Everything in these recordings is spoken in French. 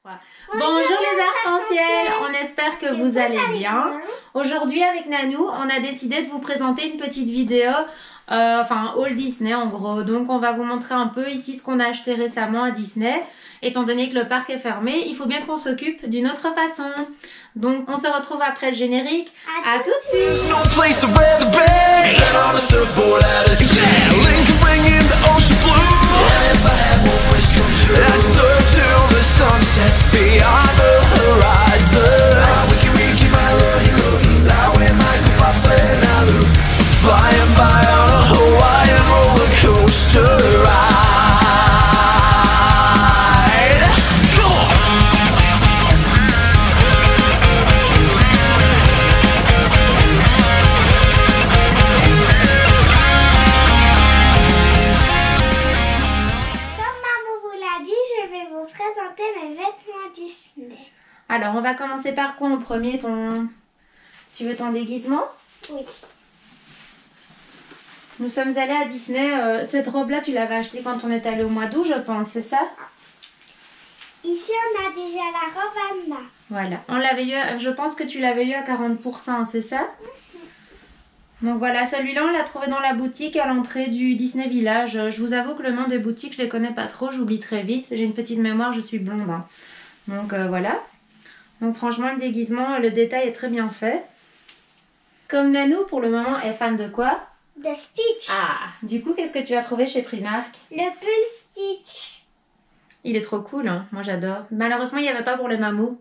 Bonjour les arcs-en-ciel, on espère que vous allez bien. Aujourd'hui avec Nanou, on a décidé de vous présenter une petite vidéo, enfin haul Disney en gros. Donc on va vous montrer un peu ici ce qu'on a acheté récemment à Disney. Étant donné que le parc est fermé, il faut bien qu'on s'occupe d'une autre façon. Donc on se retrouve après le générique. À tout de suite. Sunsets beyond the horizon. We can my looking now we might go by flying by on a Hawaiian roller coaster ride. Go Comme maman vous l'a dit, je vais vous présenter mes vêtements Disney. Alors, on va commencer par quoi en premier? Tu veux ton déguisement? Oui. Nous sommes allés à Disney. Cette robe-là, tu l'avais achetée quand on est allé au mois d'août, je pense, c'est ça? Ici, on a déjà la robe Anna. Voilà. On l'avait eu, je pense que tu l'avais eu à 40%, c'est ça? Donc voilà, celui-là, on l'a trouvé dans la boutique à l'entrée du Disney Village. Je vous avoue que le nom des boutiques, je les connais pas trop, j'oublie très vite. J'ai une petite mémoire, je suis blonde. Hein. Donc voilà. Donc franchement, le déguisement, le détail est très bien fait. Comme Nanou, pour le moment, est fan de quoi? De Stitch. Ah, du coup, qu'est-ce que tu as trouvé chez Primark? Le pull Stitch. Il est trop cool, hein. Moi j'adore. Malheureusement, il n'y avait pas pour les mamous.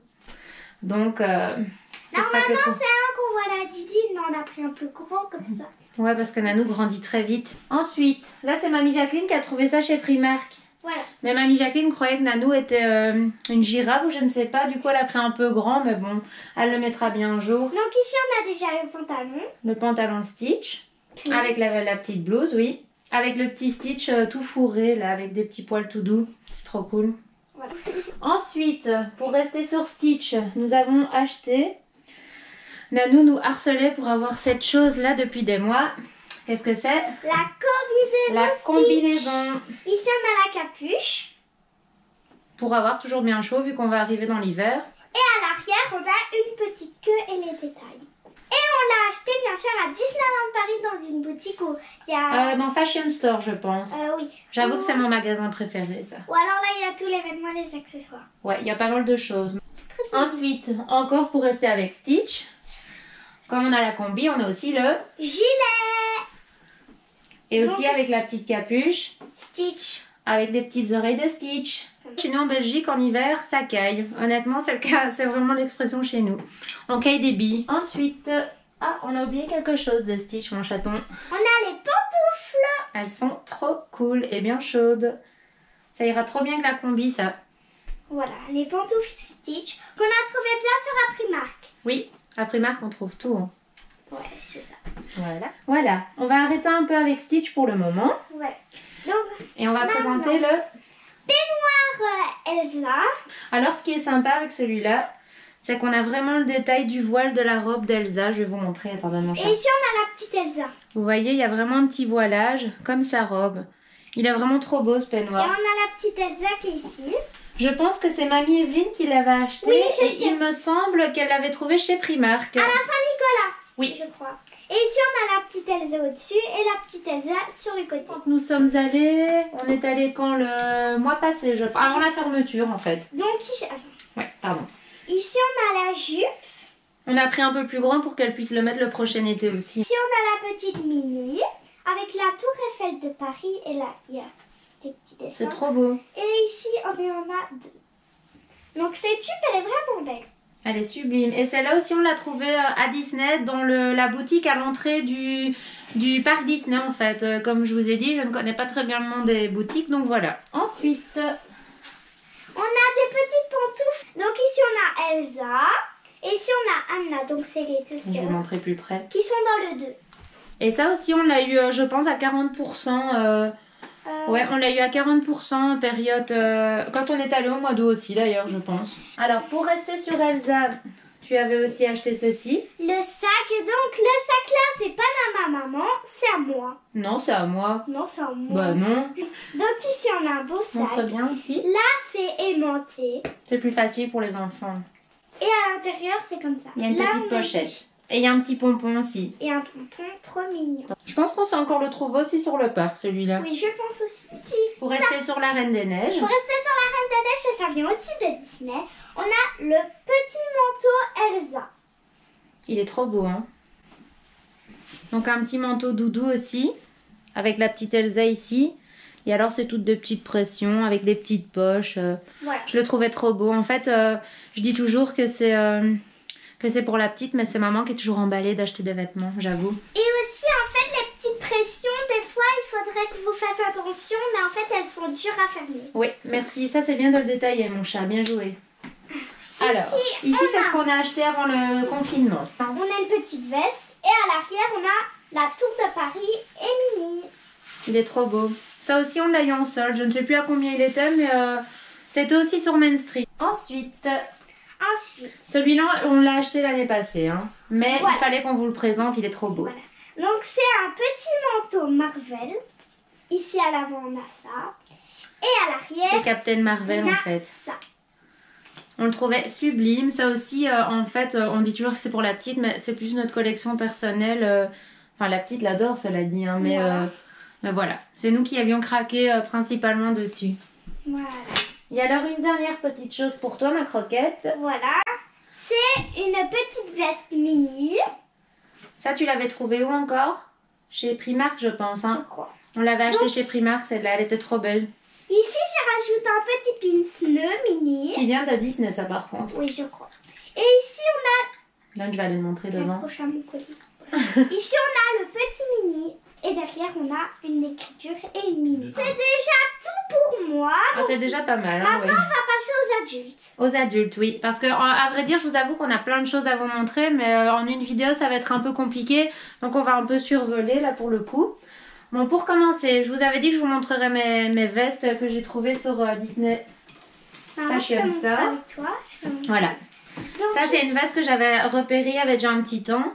Donc, ce sera que Normalement, pour... c'est un qu'on voit la Didi, mais on a pris un plus gros comme ça. Ouais, parce que Nanou grandit très vite. Ensuite, là, c'est Mamie Jacqueline qui a trouvé ça chez Primark. Voilà. Mais Mamie Jacqueline croyait que Nanou était une girafe ou je ne sais pas. Du coup, elle a pris un peu grand, mais bon, elle le mettra bien un jour. Donc ici, on a déjà le pantalon. Le pantalon Stitch, avec la petite blouse, oui. Avec le petit Stitch tout fourré, là, avec des petits poils tout doux. C'est trop cool. Voilà. Ensuite, pour rester sur Stitch, nous avons acheté... Nanou nous harcelait pour avoir cette chose-là depuis des mois. Qu'est-ce que c'est? La combinaison. La Stitch. combinaison. Ici, on a la capuche. Pour avoir toujours bien chaud, vu qu'on va arriver dans l'hiver. Et à l'arrière, on a une petite queue et les détails. Et on l'a acheté bien sûr à Disneyland Paris dans une boutique où il y a... Dans Fashion Store, je pense. Oui. J'avoue que c'est mon magasin préféré, ça. Ou alors là, il y a tous les vêtements et les accessoires. Ouais, il y a pas mal de choses. Ensuite, encore pour rester avec Stitch, comme on a la combi, on a aussi le... Gilet. Et aussi avec la petite capuche, Stitch. avec des petites oreilles de Stitch. Chez nous en Belgique, en hiver, ça caille. Honnêtement, c'est le cas, c'est vraiment l'expression chez nous. On caille des billes. Ensuite, on a oublié quelque chose de Stitch, mon chaton. On a les pantoufles. Elles sont trop cool et bien chaudes. Ça ira trop bien avec la combi, ça. Voilà, les pantoufles Stitch qu'on a trouvé bien sûr à Primark. Oui, à Primark, on trouve tout. Hein. Ouais, c'est ça. Voilà, on va arrêter un peu avec Stitch pour le moment. Ouais. Donc, Et on va maintenant, présenter le... peignoir Elsa. Alors, ce qui est sympa avec celui-là, c'est qu'on a vraiment le détail du voile de la robe d'Elsa. Je vais vous montrer. Attendez, mon chat. Et ici, on a la petite Elsa. Vous voyez, il y a vraiment un petit voilage, comme sa robe. Il est vraiment trop beau, ce Et peignoir. on a la petite Elsa qui est ici. Je pense que c'est Mamie Evelyne qui l'avait acheté. Oui, je et sais. il me semble qu'elle l'avait trouvé chez Primark. À la Saint-Nicolas. Oui. Je crois. Et ici, on a la petite Elsa au-dessus et la petite Elsa sur le côté. Quand nous sommes allés, on est allés quand le mois passé, je pense. Avant la fermeture, en fait. Donc, ici, Ouais, pardon. ici, on a la jupe. On a pris un peu plus grand pour qu'elle puisse le mettre le prochain été aussi. Ici, on a la petite Minnie avec la tour Eiffel de Paris. Et là, il y a des petits dessins. C'est trop beau. Et ici, on en a deux. Donc, cette jupe, elle est vraiment belle. Elle est sublime. Et celle-là aussi, on l'a trouvée à Disney, dans la boutique à l'entrée du parc Disney, en fait. Comme je vous ai dit, je ne connais pas très bien le nom des boutiques, donc voilà. Ensuite, On a des petites pantoufles. Donc, ici, on a Elsa. Et ici, on a Anna. Donc, c'est les deux je vais sœurs montrer plus près. qui sont dans le 2. Et ça aussi, on l'a eu, je pense, à 40%. Ouais, on l'a eu à 40% en période... quand on est allé au mois d'août aussi, d'ailleurs, je pense. Alors, pour rester sur Elsa, Tu avais aussi acheté ceci. Le sac, donc le sac là, c'est pas à ma maman, c'est à moi. Non, c'est à moi. Non, c'est à moi. Bah non. Donc ici, on a un beau sac. Montre bien ici. Là, c'est aimanté. C'est plus facile pour les enfants. Et à l'intérieur, c'est comme ça. Il y a une Là, petite on a pochette. Et il y a un petit pompon aussi. Et un pompon trop mignon. Je pense qu'on sait encore le trouver aussi sur le parc, celui-là. Oui, je pense aussi. Pour rester sur la Reine des Neiges. Pour rester sur la Reine des Neiges, et ça vient aussi de Disney, on a le petit manteau Elsa. Il est trop beau, hein. Donc un petit manteau doudou aussi, avec la petite Elsa ici. Et alors c'est toutes des petites pressions avec des petites poches. Voilà. Je le trouvais trop beau. En fait, je dis toujours que c'est pour la petite, mais c'est maman qui est toujours emballée d'acheter des vêtements, j'avoue. Et aussi, en fait, les petites pressions, des fois, il faudrait que vous fassiez attention, mais en fait, elles sont dures à fermer. Oui, merci. Ça, c'est bien de le détailler, mon chat. Bien joué. Alors, ici c'est ce qu'on a acheté avant le confinement. On a une petite veste et à l'arrière, on a la tour de Paris et Minnie. Il est trop beau. Ça aussi, on l'a eu en solde. Je ne sais plus à combien il était, mais c'était aussi sur Main Street. Ensuite, celui-là, on l'a acheté l'année passée. Hein. Mais voilà. Il fallait qu'on vous le présente. Il est trop beau. Voilà. Donc, c'est un petit manteau Marvel. Ici, à l'avant, on a ça. Et à l'arrière, c'est Captain Marvel, on a en fait. ça. On le trouvait sublime. Ça aussi, en fait, on dit toujours que c'est pour la petite, mais c'est plus notre collection personnelle. Enfin, la petite l'adore, cela dit. Hein, mais voilà, c'est nous qui avions craqué principalement dessus. Voilà. Il y a alors une dernière petite chose pour toi, ma croquette. Voilà. C'est une petite veste mini. Ça, tu l'avais trouvé où encore? Chez Primark, je pense. Hein. Quoi? On l'avait acheté chez Primark, celle-là. Elle était trop belle. Ici, j'ai rajouté un petit pince mini. Qui vient de Disney, ça, par contre. Oui, je crois. Et ici, on a... Là, je vais aller le montrer devant. J'accroche à mon collier. Voilà. Ici, on a le petit mini. Et derrière, on a une écriture et une mini. C'est déjà tout pour moi. Ah, c'est déjà pas mal. Hein, maintenant, ouais. on va passer aux adultes. Aux adultes, oui. Parce que, à vrai dire, je vous avoue qu'on a plein de choses à vous montrer. Mais en une vidéo, ça va être un peu compliqué. Donc, on va un peu survoler, là, pour le coup. Bon, pour commencer, je vous avais dit que je vous montrerais mes vestes que j'ai trouvées sur Disney Fashion Star. Voilà. Donc, ça, c'est une veste que j'avais repérée il y avait déjà un petit temps.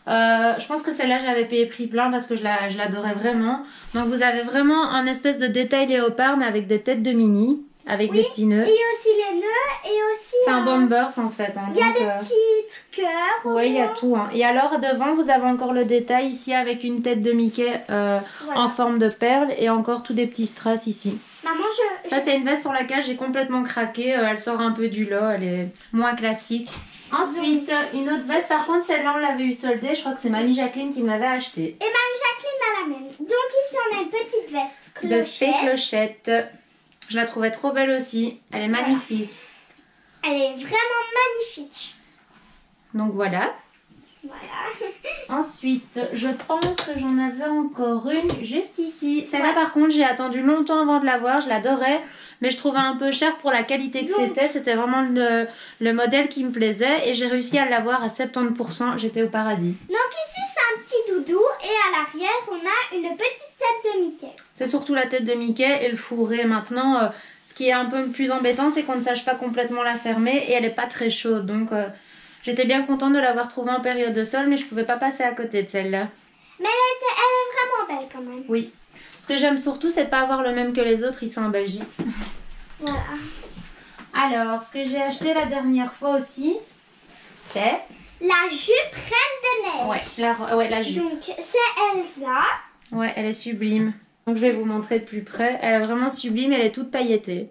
Je pense que celle-là, je l'avais payé prix plein parce que je l'adorais vraiment. Donc, vous avez vraiment un espèce de détail léopard, mais avec des têtes de mini, avec des petits nœuds. Et aussi les nœuds, et aussi... C'est un bombers, en fait. Hein, il y a des petits cœurs. Oui, il y a tout. Hein. Et alors, devant, vous avez encore le détail ici avec une tête de Mickey en forme de perle et encore tous des petits strass ici. Maman, Ça, c'est une veste sur laquelle j'ai complètement craqué. Elle sort un peu du lot, elle est moins classique. Ensuite, une autre veste, par contre, celle-là, on l'avait eu soldée. Je crois que c'est Mamie Jacqueline qui me l'avait achetée. Et Mamie Jacqueline a la même. Donc ici, on a une petite veste de fée clochette. Je la trouvais trop belle aussi. Elle est magnifique. Elle est vraiment magnifique. Donc voilà. Voilà. Ensuite, je pense que j'en avais encore une juste ici. Celle-là, par contre, j'ai attendu longtemps avant de la voir. Je l'adorais, mais je trouvais un peu cher pour la qualité que c'était. C'était vraiment le modèle qui me plaisait et j'ai réussi à l'avoir à 70%. J'étais au paradis. Donc ici, c'est un petit doudou et à l'arrière, on a une petite tête de Mickey. C'est surtout la tête de Mickey et le fourré. Maintenant, ce qui est un peu plus embêtant, c'est qu'on ne sache pas complètement la fermer et elle n'est pas très chaude. Donc... j'étais bien contente de l'avoir trouvée en période de solde, mais je pouvais pas passer à côté de celle-là. Mais elle est vraiment belle quand même. Oui. Ce que j'aime surtout, c'est de pas avoir le même que les autres ici en Belgique. Voilà. Alors, ce que j'ai acheté la dernière fois aussi, c'est... la jupe Reine des Neiges. Ouais, la jupe. Donc, c'est Elsa. Ouais, elle est sublime. Donc, je vais vous montrer de plus près. Elle est vraiment sublime, elle est toute pailletée.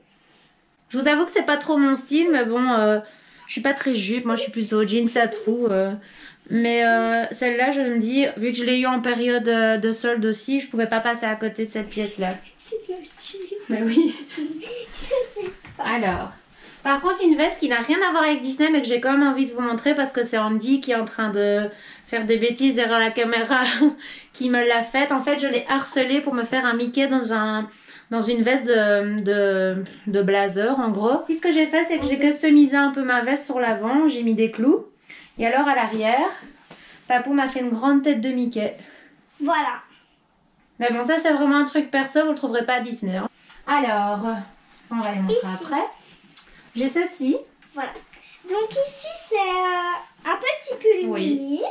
Je vous avoue que c'est pas trop mon style, mais bon... je suis pas très jupe, moi je suis plutôt jeans à trous. Mais celle-là, je me dis, vu que je l'ai eu en période de solde aussi, je pouvais pas passer à côté de cette pièce-là. C'est moche. Mais oui. Alors, par contre, une veste qui n'a rien à voir avec Disney, mais que j'ai quand même envie de vous montrer parce que c'est Andy qui est en train de faire des bêtises derrière la caméra qui me l'a faite. En fait, je l'ai harcelée pour me faire un Mickey dans une veste de blazer en gros. Et ce que j'ai fait, c'est que j'ai customisé un peu ma veste sur l'avant, j'ai mis des clous. Et alors à l'arrière, Papou m'a fait une grande tête de Mickey. Voilà. Mais bon, ça c'est vraiment un truc perso, vous le trouverez pas à Disney. Hein. Alors, ça on va les montrer après. J'ai ceci. Voilà. Donc ici, c'est un petit pull Oui. mini.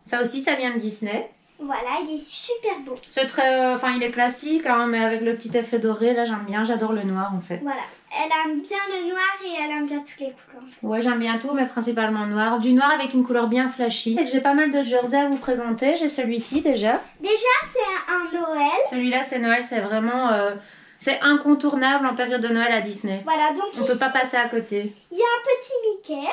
Ça aussi, ça vient de Disney. Voilà, il est super beau. C'est très... Enfin, il est classique, hein, mais avec le petit effet doré, là, j'aime bien. J'adore le noir, en fait. Voilà, elle aime bien le noir et elle aime bien toutes les couleurs. Ouais, j'aime bien tout, mais principalement noir. Du noir avec une couleur bien flashy. J'ai pas mal de jerseys à vous présenter. J'ai celui-ci, déjà. Déjà, c'est un Noël. Celui-là, c'est Noël. C'est vraiment... c'est incontournable en période de Noël à Disney. Voilà, donc On peut pas passer à côté. il y a un petit Mickey.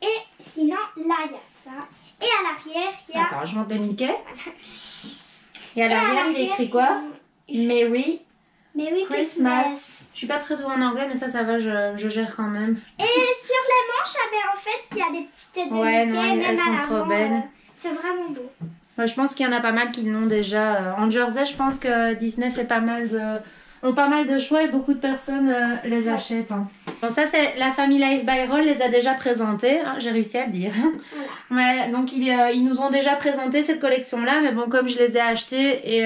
Et sinon, là, il y a ça. Et à l'arrière, il y a... Attends, je montre le Mickey. Et à Et l'arrière, il est écrit quoi? Merry Merry Christmas. Christmas. Je suis pas très douée en anglais, mais ça va, je gère quand même. Et sur les manches, en fait, il y a des petites têtes de Ouais, Mickey. non, même elles à sont l'avant, trop belles. c'est vraiment beau. Ouais, je pense qu'il y en a pas mal qui l'ont déjà. En jersey, je pense que Disney fait ont pas mal de choix et beaucoup de personnes les achètent. Hein. Bon, ça, c'est la famille Life by Roll les a déjà présentés. Hein, j'ai réussi à le dire. Voilà. Ouais, donc ils nous ont déjà présenté cette collection-là. Mais bon, comme je les ai achetés et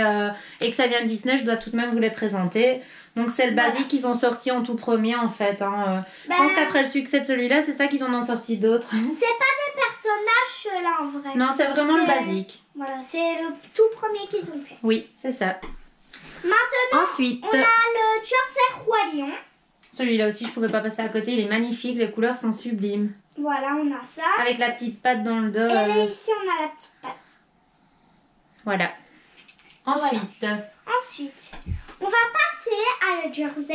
que ça vient de Disney, je dois tout de même vous les présenter. Donc c'est le basique qu'ils ont sorti en tout premier en fait. Hein. Je pense qu'après le succès de celui-là, c'est ça qu'ils en ont sorti d'autres. C'est pas des personnages ceux-là en vrai. Non, c'est vraiment le basique. Voilà, c'est le tout premier qu'ils ont fait. Oui, c'est ça. Maintenant, Ensuite, on a le jersey Roi Lion. celui-là aussi, je pouvais pas passer à côté. Il est magnifique, les couleurs sont sublimes. Voilà, on a ça. Avec la petite patte dans le dos. Et là, ici, on a la petite patte. Voilà. Ensuite, Ensuite, on va passer à le jersey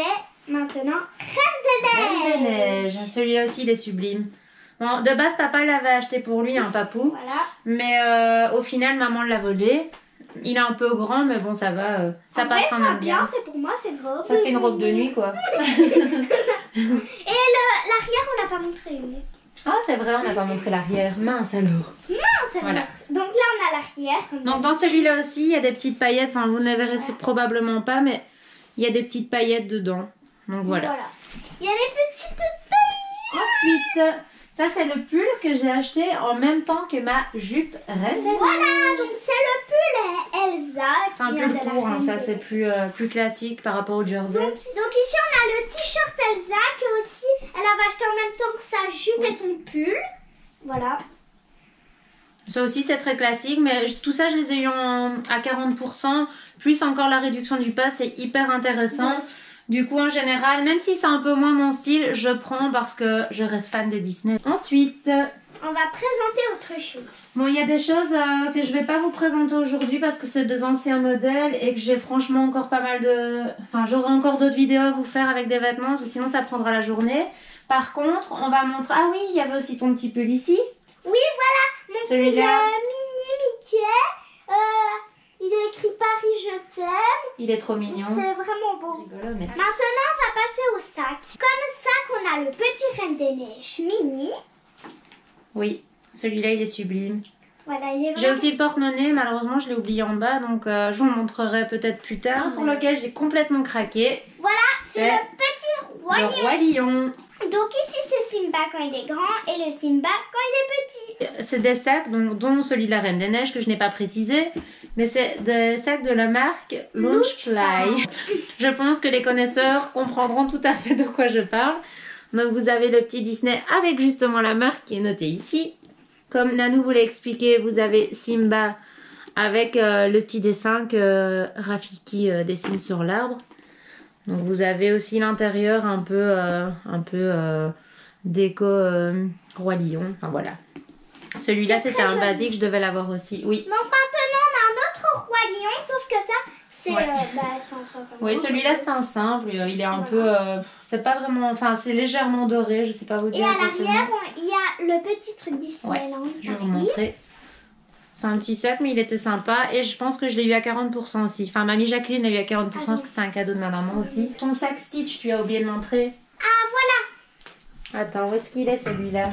maintenant Reine Reine des des Neiges. Neiges. Celui-là aussi, il est sublime. Bon, de base, papa l'avait acheté pour lui, un papou. Voilà. Mais au final, maman l'a volé. Il est un peu grand, mais bon, ça va. Ça En passe vrai, quand pas même bien. C'est pour moi, c'est robe. Ça fait une robe de nuit, quoi. Et l'arrière, on l'a pas montré. Ah, c'est vrai, on n'a pas montré l'arrière. Mince alors. C'est Voilà. vrai. Donc là, on a l'arrière. Donc dans celui-là aussi, il y a des petites paillettes. Enfin, vous ne les verrez probablement pas, mais il y a des petites paillettes dedans. Donc voilà. Il y a des petites paillettes. Ensuite, ça c'est le pull que j'ai acheté en même temps que ma jupe Reine des Neiges. Voilà, donc c'est le pull Elsa. C'est un pull court, hein, ça c'est plus classique par rapport au jersey. Donc ici on a le t-shirt Elsa que aussi elle avait acheté en même temps que sa jupe et son pull. Voilà. Ça aussi c'est très classique, mais tout ça je les ai eu à 40%, plus encore la réduction du pass, c'est hyper intéressant. Ouais. Du coup en général, même si c'est un peu moins mon style, je prends parce que je reste fan de Disney. Ensuite, on va présenter autre chose. Bon, il y a des choses que je vais pas vous présenter aujourd'hui parce que c'est des anciens modèles et que j'ai franchement encore pas mal de... Enfin, j'aurai encore d'autres vidéos à vous faire avec des vêtements, sinon ça prendra la journée. Par contre, on va montrer... Ah oui, il y avait aussi ton petit pull ici. Oui, voilà, mon celui-là. Mini Mickey. Il est écrit Paris, je t'aime. Il est trop mignon. C'est vraiment beau. Rigolo, mais... Maintenant, on va passer au sac. Comme sac, on a le petit Reine des Neiges mini. Oui, celui-là, il est sublime. Voilà, il est vraiment... J'ai aussi le porte-monnaie, malheureusement, je l'ai oublié en bas, donc je vous le montrerai peut-être plus tard. Sur lequel j'ai complètement craqué. Voilà, c'est le petit Roi Lion. Le Roi Lion. Donc ici, c'est Simba quand il est grand et le Simba quand il est petit. C'est des sacs, donc, dont celui de la Reine des Neiges, que je n'ai pas précisé. Mais c'est des sacs de la marque Launchfly. Je pense que les connaisseurs comprendront tout à fait de quoi je parle. Donc vous avez le petit Disney avec justement la marque qui est notée ici. Comme Nanou vous l'a expliqué, vous avez Simba avec le petit dessin que Rafiki dessine sur l'arbre. Donc vous avez aussi l'intérieur un peu déco Roi Lion. Enfin voilà. Celui-là c'était un basique, je devais l'avoir aussi. Oui. Donc maintenant on a un autre Roi Lion, sauf que ça c'est oui, celui-là c'est un simple, il est un peu c'est pas vraiment, enfin c'est légèrement doré, je sais pas vous dire. Et à l'arrière il y a le petit truc Disneyland. Ouais, je vais vous montrer. C'est un petit sac mais il était sympa et je pense que je l'ai eu à 40% aussi. Enfin mamie Jacqueline l'a eu à 40% parce que c'est un cadeau de ma maman aussi. Ton sac Stitch, tu as oublié de montrer. Ah voilà. Attends, où est-ce qu'il est celui-là?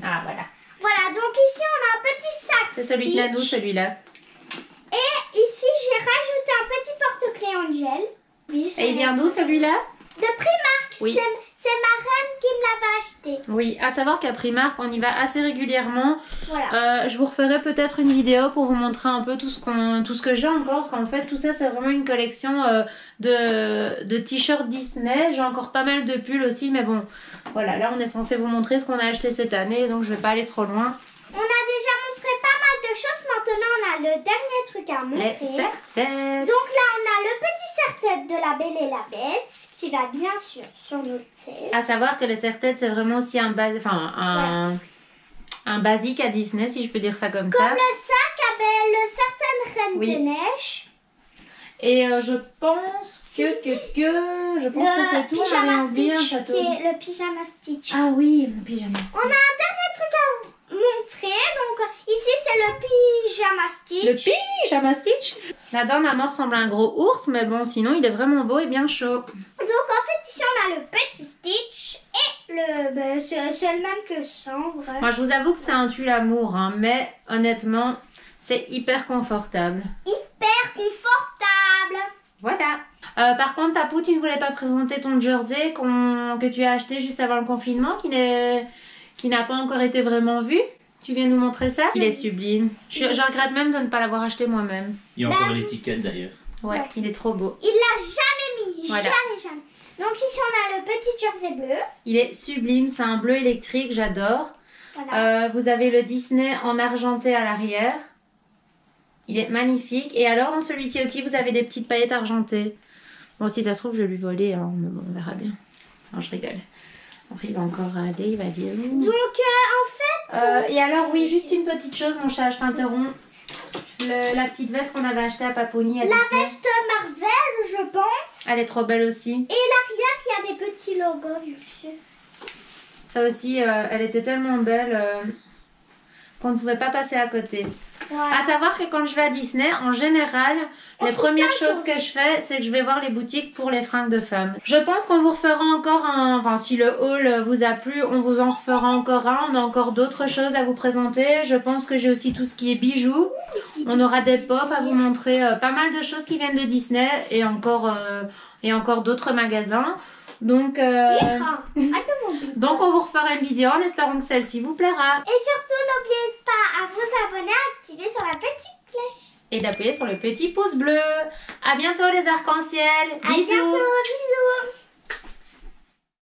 Ah voilà. Voilà, donc ici on a un petit sac. C'est celui de Nanou, celui-là. Et ici j'ai rajouté un petit porte-clés Angel. Oui, et il vient d'où celui-là? De Primark. Oui. C'est ma reine qui me l'avait acheter. Oui, à savoir qu'à Primark, on y va assez régulièrement. Voilà. Je vous referai peut-être une vidéo pour vous montrer un peu tout ce que j'ai encore. Parce qu'en fait, tout ça, c'est vraiment une collection de t-shirts Disney. J'ai encore pas mal de pulls aussi. Mais bon, voilà, là, on est censé vous montrer ce qu'on a acheté cette année. Donc, je vais pas aller trop loin. On a déjà montré pas mal de choses. Maintenant, on a le dernier truc à montrer. Les serre-têtes. Donc là, on a le petit serre-tête de la Belle et la Bête qui va bien sûr sur notre tête. À savoir que les serre-têtes, c'est vraiment aussi un basique à Disney, si je peux dire ça comme ça. Comme le sac avec certaines reines Oui. de neige. Et je pense que c'est tout. On avait Pyjama oublié un Stitch, château. qui est le pyjama Stitch. Ah oui, le pyjama. On a un dernier truc à montrer. Donc ici, c'est le pyjama Stitch. Le pyjama Stitch. La dame à mort ressemble à un gros ours, mais bon, sinon il est vraiment beau et bien chaud. Donc en fait, ici, on a le petit Stitch. Et c'est le même que ça, en vrai. Moi, je vous avoue que c'est un tue l'amour, hein, mais honnêtement, c'est hyper confortable. Hyper confortable. Voilà. Par contre, Papou, tu ne voulais pas présenter ton jersey que tu as acheté juste avant le confinement, qui n'a pas encore été vraiment vu. Tu viens nous montrer ça? Il est sublime. Je regrette même de ne pas l'avoir acheté moi-même. Il y a encore l'étiquette d'ailleurs. Ouais, il est trop beau. Il l'a jamais mis. Voilà. Jamais. Donc ici, on a le petit jersey bleu. Il est sublime, c'est un bleu électrique, j'adore. Voilà. Vous avez le Disney en argenté à l'arrière. Il est magnifique. Et alors, dans celui-ci aussi, vous avez des petites paillettes argentées. Bon, si ça se trouve, je vais lui voler, hein, mais bon, on verra bien. Non, je rigole. Après, il va encore aller, il va dire... Donc, en fait... et alors, oui, juste une petite chose, mon chat, je t'interromps. La petite veste qu'on avait achetée à Paponi à La Disney. veste Marvel, je pense. Elle est trop belle aussi. Et l'arrière, il y a des petits logos dessus. Ça aussi, elle était tellement belle qu'on ne pouvait pas passer à côté. Voilà. À savoir que quand je vais à Disney, en général, On les trouve premières plein de choses que je fais, c'est que je vais voir les boutiques pour les fringues de femmes. Je pense qu'on vous refera encore un... Enfin, si le haul vous a plu, on vous en refera encore un. On a encore d'autres choses à vous présenter. Je pense que j'ai aussi tout ce qui est bijoux. On aura des pop à vous montrer. Pas mal de choses qui viennent de Disney et encore d'autres magasins. Donc on vous refera une vidéo en espérant que celle-ci vous plaira. Et surtout, n'oubliez pas à vous abonner, à activer sur la petite cloche. Et d'appuyer sur le petit pouce bleu. À bientôt les arcs-en-ciel. À Bisous. bientôt, bisous.